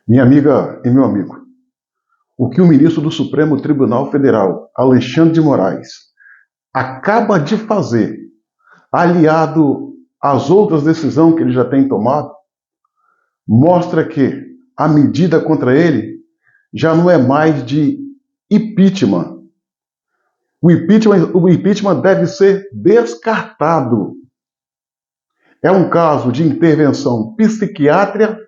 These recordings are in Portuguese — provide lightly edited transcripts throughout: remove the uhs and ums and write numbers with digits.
Minha amiga e meu amigo, o que o ministro do Supremo Tribunal Federal, Alexandre de Moraes, acaba de fazer, aliado às outras decisões que ele já tem tomado, mostra que a medida contra ele já não é mais de impeachment. O impeachment deve ser descartado. É um caso de intervenção psiquiátrica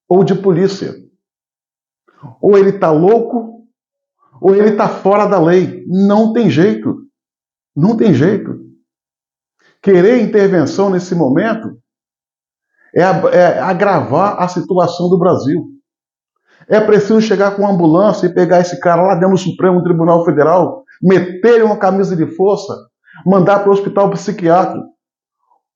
ou de polícia. Ou ele está louco, ou ele está fora da lei. Não tem jeito. Não tem jeito. Querer intervenção nesse momento é agravar a situação do Brasil. É preciso chegar com uma ambulância e pegar esse cara lá dentro do Supremo Tribunal Federal, meter uma camisa de força, mandar para o hospital psiquiátrico.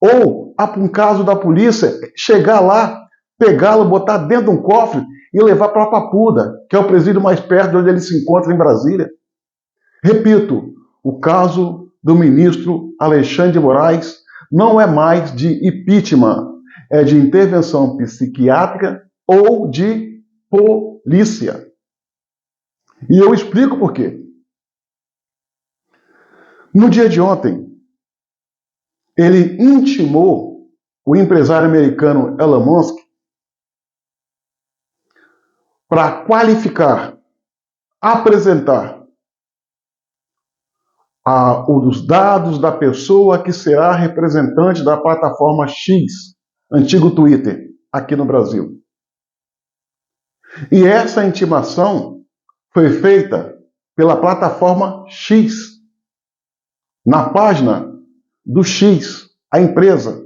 Ou, para um caso da polícia, chegar lá, pegá-lo, botar dentro de um cofre e levar para a Papuda, que é o presídio mais perto de onde ele se encontra em Brasília. Repito, o caso do ministro Alexandre de Moraes não é mais de impeachment, é de intervenção psiquiátrica ou de polícia. E eu explico por quê. No dia de ontem, ele intimou o empresário americano Elon Musk para qualificar, apresentar os dados da pessoa que será representante da plataforma X, antigo Twitter, aqui no Brasil. E essa intimação foi feita pela plataforma X, na página do X, a empresa,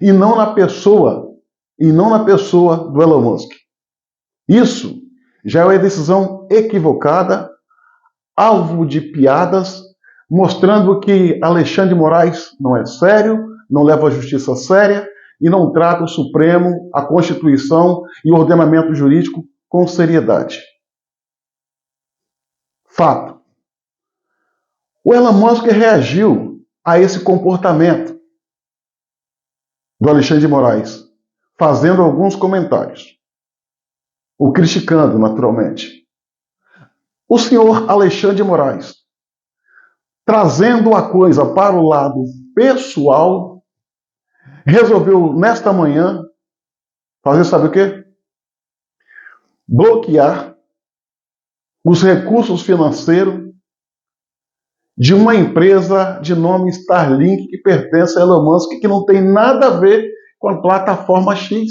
e não na pessoa do Elon Musk. Isso já é uma decisão equivocada, alvo de piadas, mostrando que Alexandre de Moraes não é sério, não leva a justiça a séria e não trata o Supremo, a Constituição e o ordenamento jurídico com seriedade. Fato. O Elon Musk reagiu a esse comportamento do Alexandre de Moraes, fazendo alguns comentários, o criticando naturalmente. O senhor Alexandre de Moraes, trazendo a coisa para o lado pessoal, resolveu nesta manhã fazer sabe o quê? Bloquear os recursos financeiros de uma empresa de nome Starlink que pertence a Elon Musk, que não tem nada a ver com a plataforma X.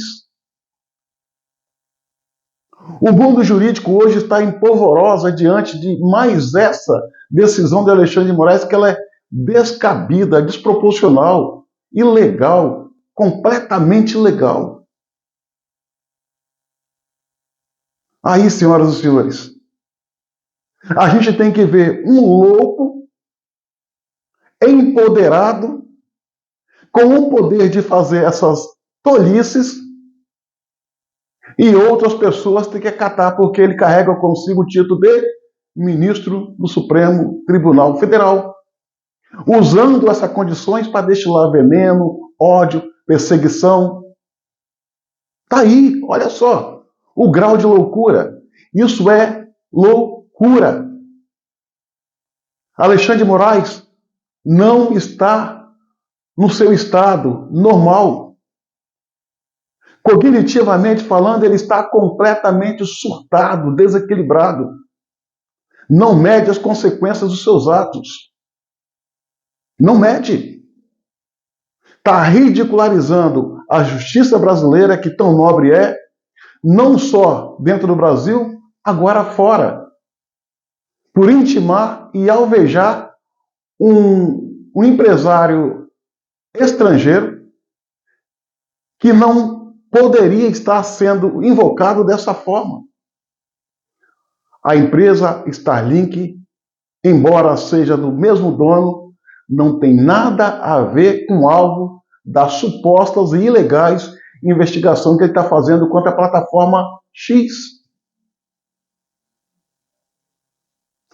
O mundo jurídico hoje está em polvorosa diante de mais essa decisão de Alexandre de Moraes, que ela é descabida, desproporcional, ilegal, completamente ilegal. Aí, senhoras e senhores, a gente tem que ver um louco empoderado com o poder de fazer essas tolices e outras pessoas têm que acatar porque ele carrega consigo o título de ministro do Supremo Tribunal Federal, usando essas condições para destilar veneno, ódio, perseguição. Tá aí, olha só, o grau de loucura. Isso é loucura. Alexandre de Moraes não está no seu estado normal. Cognitivamente falando, ele está completamente surtado, desequilibrado. Não mede as consequências dos seus atos. Não mede. Está ridicularizando a justiça brasileira, que tão nobre é, não só dentro do Brasil, agora fora. Por intimar e alvejar um empresário estrangeiro que não poderia estar sendo invocado dessa forma. A empresa Starlink, embora seja do mesmo dono, não tem nada a ver com o alvo das supostas e ilegais investigações que ele está fazendo contra a plataforma X.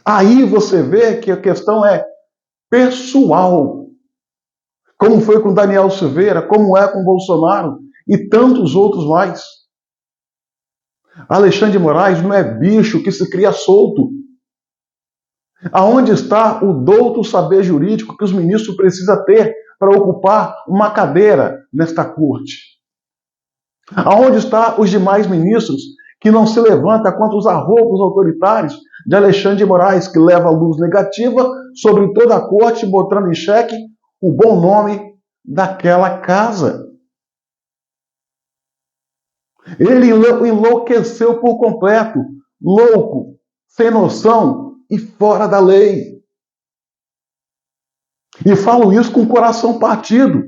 Aí você vê que a questão é pessoal, como foi com Daniel Silveira, como é com Bolsonaro e tantos outros mais. Alexandre de Moraes não é bicho que se cria solto. Aonde está o douto saber jurídico que os ministros precisam ter para ocupar uma cadeira nesta corte? Aonde estão os demais ministros que não se levantam contra os arroubos autoritários de Alexandre de Moraes, que leva a luz negativa sobre toda a corte, botando em xeque o bom nome daquela casa? Ele enlouqueceu por completo, louco, sem noção e fora da lei. E falo isso com o coração partido.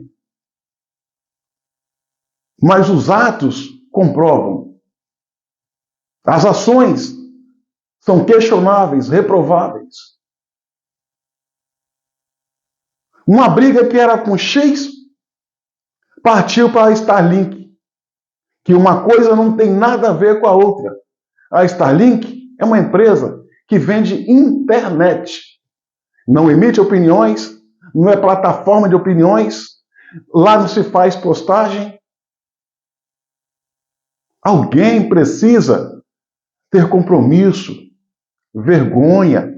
Mas os atos comprovam. As ações são questionáveis, reprováveis. Uma briga que era com X partiu para a Starlink, que uma coisa não tem nada a ver com a outra. A Starlink é uma empresa que vende internet. Não emite opiniões, não é plataforma de opiniões, lá não se faz postagem. Alguém precisa ter compromisso, vergonha,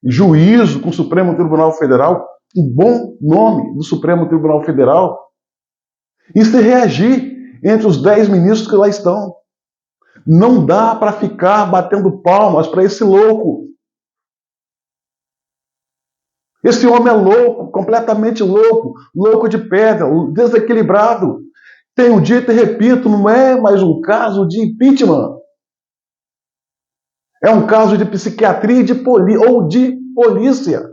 juízo com o Supremo Tribunal Federal, o bom nome do Supremo Tribunal Federal, e se reagir entre os 10 ministros que lá estão. Não dá para ficar batendo palmas para esse louco. Esse homem é louco, completamente louco, louco de pedra, desequilibrado. Tenho dito e repito, não é mais um caso de impeachment. É um caso de psiquiatria ou de polícia.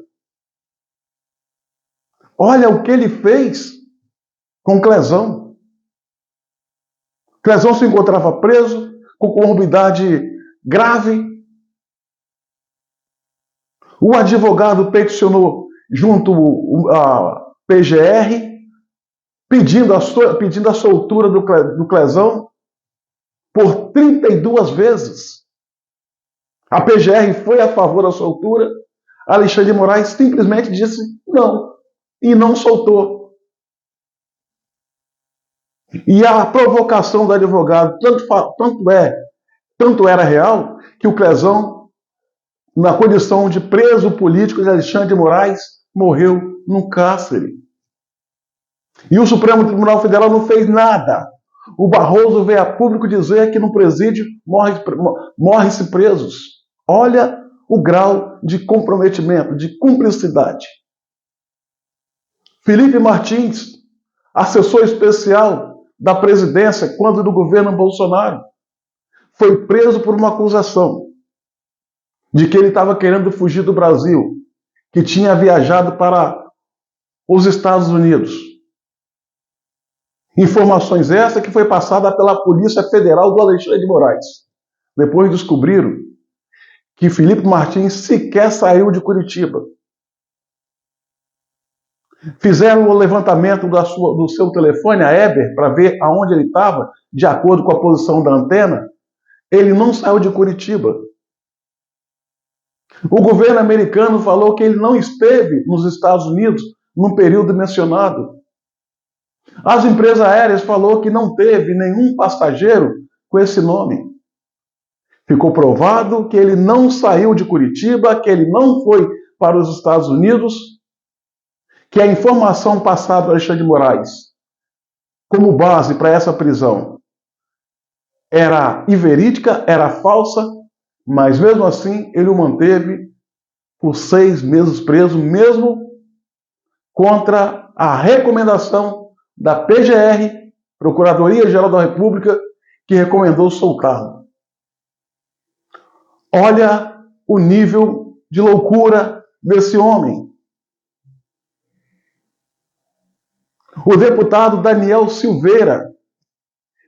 Olha o que ele fez com Clezão. Clezão se encontrava preso, com comorbidade grave. O advogado peticionou junto à PGR, pedindo a soltura do Clezão por 32 vezes. A PGR foi a favor da soltura. Alexandre de Moraes simplesmente disse não. E não soltou. E a provocação do advogado tanto era real que o Clezão, na condição de preso político de Alexandre de Moraes, morreu no cárcere. E o Supremo Tribunal Federal não fez nada. O Barroso veio a público dizer que no presídio morre-se presos. Olha o grau de comprometimento, de cumplicidade. Felipe Martins, assessor especial da presidência quando do governo Bolsonaro, foi preso por uma acusação de que ele estava querendo fugir do Brasil, que tinha viajado para os Estados Unidos. Informações essas que foi passada pela Polícia Federal do Alexandre de Moraes. Depois descobriram que Felipe Martins sequer saiu de Curitiba. Fizeram o levantamento do seu telefone, a Eber, para ver aonde ele estava, de acordo com a posição da antena. Ele não saiu de Curitiba. O governo americano falou que ele não esteve nos Estados Unidos num período mencionado. As empresas aéreas falaram que não teve nenhum passageiro com esse nome. Ficou provado que ele não saiu de Curitiba, que ele não foi para os Estados Unidos, que a informação passada do Alexandre de Moraes como base para essa prisão era inverídica, era falsa, mas mesmo assim ele o manteve por 6 meses preso, mesmo contra a recomendação da PGR, Procuradoria-Geral da República, que recomendou soltá-lo. Olha o nível de loucura desse homem. O deputado Daniel Silveira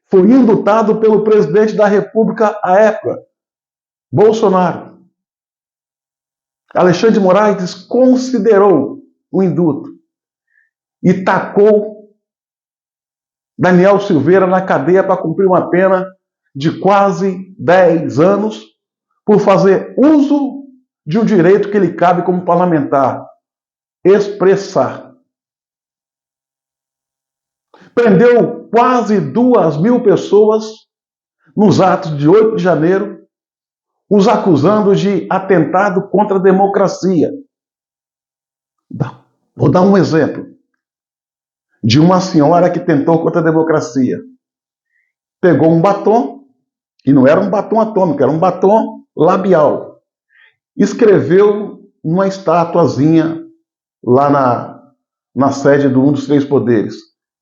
foi indultado pelo presidente da República à época, Bolsonaro. Alexandre de Moraes desconsiderou o indulto e tacou Daniel Silveira na cadeia para cumprir uma pena de quase 10 anos por fazer uso de um direito que lhe cabe como parlamentar, expressar. Prendeu quase 2.000 pessoas nos atos de 8 de janeiro, os acusando de atentado contra a democracia. Vou dar um exemplo de uma senhora que tentou contra a democracia. Pegou um batom, e não era um batom atômico, era um batom labial. Escreveu numa estatuazinha lá na sede de um dos 3 poderes.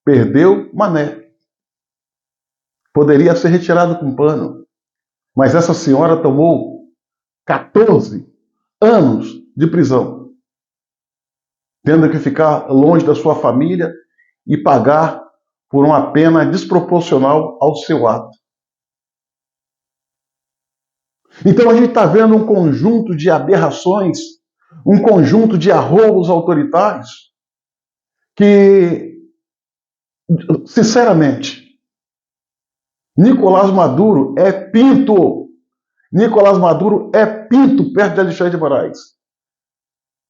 Perdeu Mané. Poderia ser retirado com pano. Mas essa senhora tomou 14 anos de prisão, tendo que ficar longe da sua família e pagar por uma pena desproporcional ao seu ato. Então a gente está vendo um conjunto de aberrações, um conjunto de arroubos autoritários que, sinceramente, Nicolás Maduro é pinto. Nicolás Maduro é pinto perto de Alexandre de Moraes.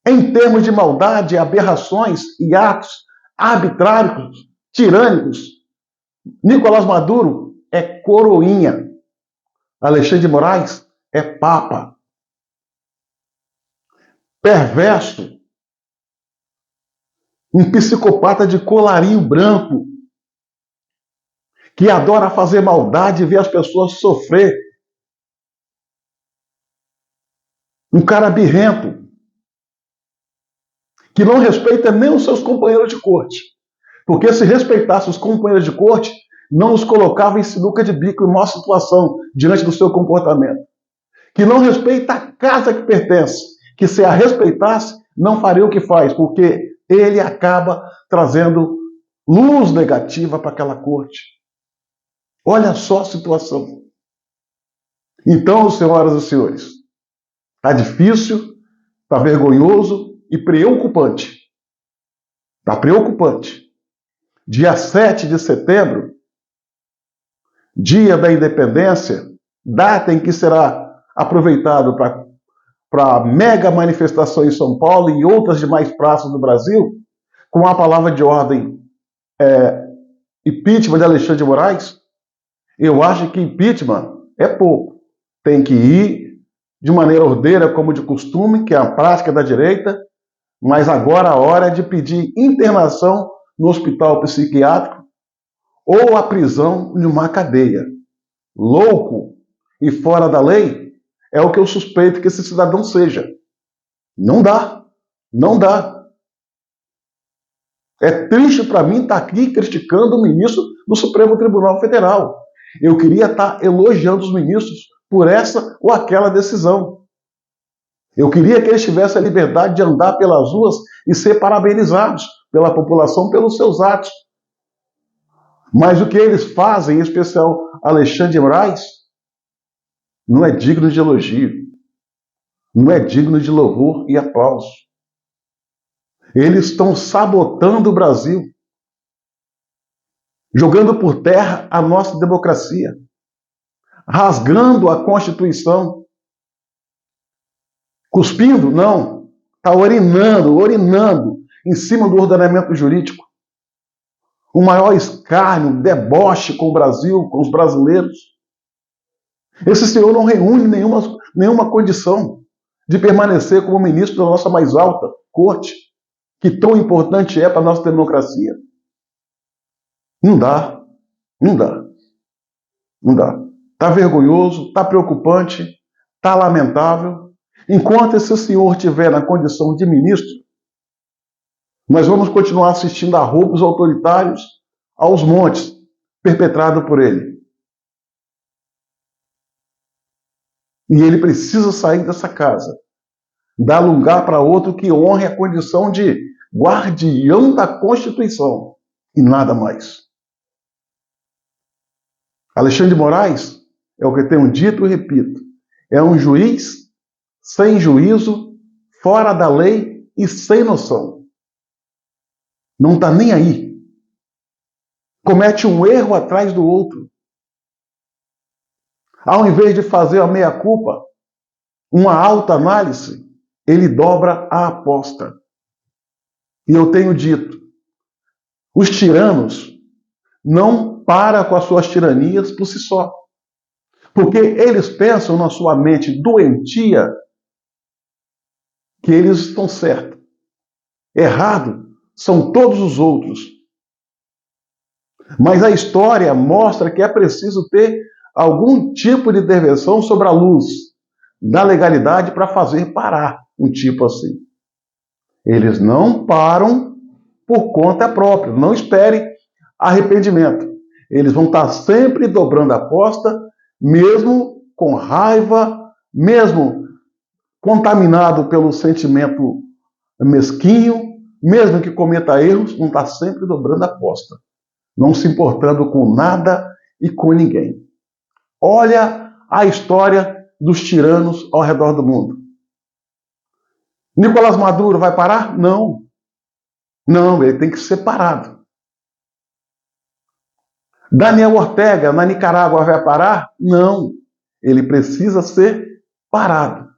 Em termos de maldade, aberrações e atos arbitrários, tirânicos, Nicolás Maduro é coroinha. Alexandre de Moraes é papa. Perverso. Um psicopata de colarinho branco, que adora fazer maldade e ver as pessoas sofrer. Um cara birrento, que não respeita nem os seus companheiros de corte. Porque se respeitasse os companheiros de corte, não os colocava em sinuca de bico em má situação diante do seu comportamento. Que não respeita a casa que pertence, que se a respeitasse, não faria o que faz, porque ele acaba trazendo luz negativa para aquela corte. Olha só a situação. Então, senhoras e senhores, está difícil, está vergonhoso e preocupante. Está preocupante. Dia 7 de setembro, dia da independência, data em que será aproveitado para mega manifestação em São Paulo e outras demais praças do Brasil, com a palavra de ordem impeachment de Alexandre de Moraes. Eu acho que impeachment é pouco. Tem que ir de maneira ordeira, como de costume, que é a prática da direita, mas agora a hora é de pedir internação no hospital psiquiátrico ou a prisão em uma cadeia. Louco e fora da lei é o que eu suspeito que esse cidadão seja. Não dá. Não dá. É triste para mim estar aqui criticando o ministro do Supremo Tribunal Federal. Eu queria estar elogiando os ministros por essa ou aquela decisão. Eu queria que eles tivessem a liberdade de andar pelas ruas e ser parabenizados pela população pelos seus atos. Mas o que eles fazem, em especial Alexandre de Moraes, não é digno de elogio. Não é digno de louvor e aplauso. Eles estão sabotando o Brasil, jogando por terra a nossa democracia, rasgando a Constituição. Cuspindo? Não. Está urinando em cima do ordenamento jurídico. O maior escárnio, deboche com o Brasil, com os brasileiros. Esse senhor não reúne nenhuma condição de permanecer como ministro da nossa mais alta corte, que tão importante é para a nossa democracia. Não dá. Não dá. Não dá. Está vergonhoso, está preocupante, está lamentável. Enquanto esse senhor estiver na condição de ministro, nós vamos continuar assistindo a roubos autoritários aos montes, perpetrado por ele. E ele precisa sair dessa casa, dar lugar para outro que honre a condição de guardião da Constituição e nada mais. Alexandre de Moraes é o que tenho dito e repito, é um juiz sem juízo, fora da lei e sem noção. Não está nem aí. Comete um erro atrás do outro. Ao invés de fazer a meia-culpa, uma alta análise, ele dobra a aposta. E eu tenho dito, os tiranos não param com as suas tiranias por si só. Porque eles pensam na sua mente doentia que eles estão certos. Errado são todos os outros. Mas a história mostra que é preciso ter algum tipo de intervenção sobre a luz da legalidade para fazer parar um tipo assim. Eles não param por conta própria, não espere arrependimento. Eles vão estar sempre dobrando a aposta, mesmo com raiva, mesmo contaminado pelo sentimento mesquinho, mesmo que cometa erros, vão estar sempre dobrando a aposta, não se importando com nada e com ninguém. Olha a história dos tiranos ao redor do mundo. Nicolás Maduro vai parar? Não. Não, ele tem que ser parado. Daniel Ortega, na Nicarágua, vai parar? Não. Ele precisa ser parado.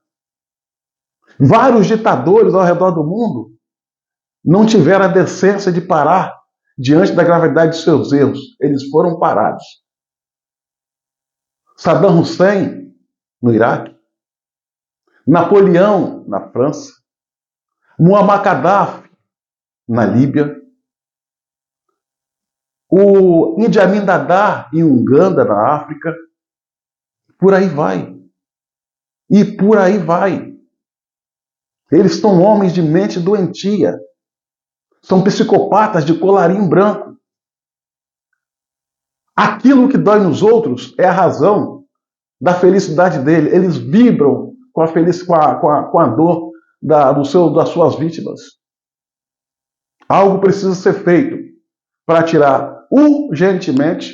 Vários ditadores ao redor do mundo não tiveram a decência de parar diante da gravidade de seus erros. Eles foram parados. Saddam Hussein, no Iraque. Napoleão, na França. Muammar Gaddafi, na Líbia. O Idi Amin Dada, em Uganda, na África. Por aí vai. E por aí vai. Eles são homens de mente doentia. São psicopatas de colarinho branco. Aquilo que dói nos outros é a razão da felicidade dele. Eles vibram com a dor das suas vítimas. Algo precisa ser feito para tirar urgentemente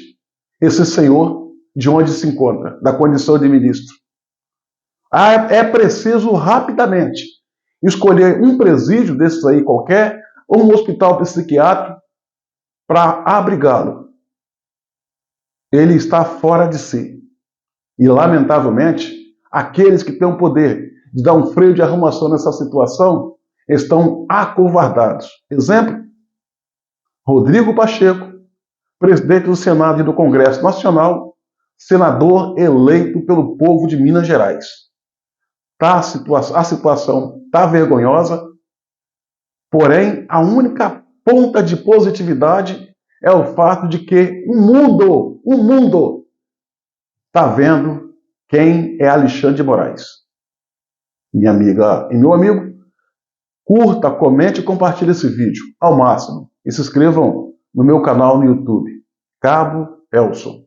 esse senhor de onde se encontra, da condição de ministro. É preciso rapidamente escolher um presídio desses aí qualquer, ou um hospital psiquiátrico para abrigá-lo. Ele está fora de si. E, lamentavelmente, aqueles que têm o poder de dar um freio de arrumação nessa situação estão acovardados. Exemplo, Rodrigo Pacheco, presidente do Senado e do Congresso Nacional, senador eleito pelo povo de Minas Gerais. A situação está vergonhosa, porém, a única ponta de positividade é o fato de que o mundo está vendo quem é Alexandre de Moraes. Minha amiga e meu amigo, curta, comente e compartilhe esse vídeo ao máximo. E se inscrevam no meu canal no YouTube, Cabo Elson.